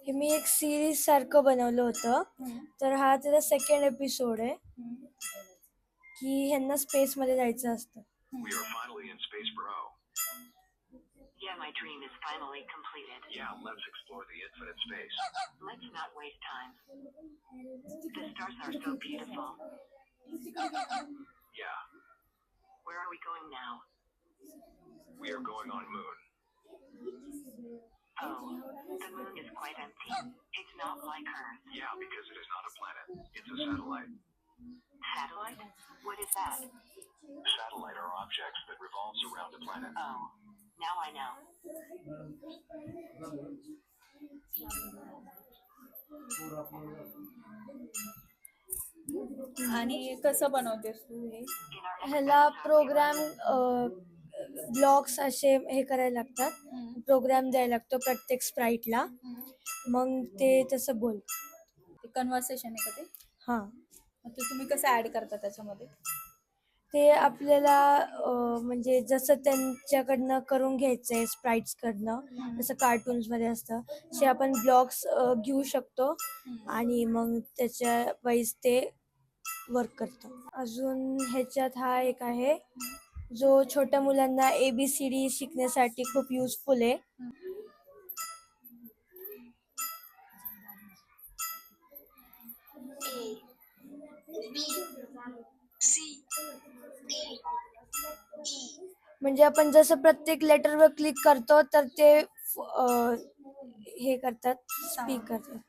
हे मी एक सिरीज सारखं बनवलं होतं. तर हा त्याचा सेकंड एपिसोड आहे की ह्यांना स्पेसमध्ये जायचं असतं. We are finally in space, bro. Yeah, my dream is finally completed. Yeah, let's explore the infinite space. Let's not waste time. The stars are so beautiful. Yeah, Where are we going now? we are going on moon. Oh, the moon is quite empty. It's not like Earth. Yeah, because it is not a planet. It's a satellite. Satellite? What is that? Satellite are objects that revolves around a planet. Oh, now I know. आणि कसं बनवतेस तू हे? In our next ह्याला episode, programme blocks असे हे करायला लागतात. Programme द्यायला लागतो प्रत्येक स्प्राईटला. मग ते तसं बोल. ते कन्व्हर्सेशन आहे का ते? हां, मग ते तुम्ही कसं ऍड करता त्याच्यामध्ये? ते आपल्याला म्हणजे जसं त्यांच्याकडनं करून घ्यायचं आहे स्प्राईट्सकडनं, जसं कार्टून्समध्ये असतं तसे आपण ब्लॉग्स घेऊ शकतो आणि मग त्याच्या वाईज ते वर्क करतं. अजून ह्याच्यात हा एक आहे जो छोट्या मुलांना ABCD शिकण्यासाठी खूप युजफुल आहे. म्हणजे आपण जसं प्रत्येक लेटरवर क्लिक करतो तर ते हे करतात, स्पीक करतात.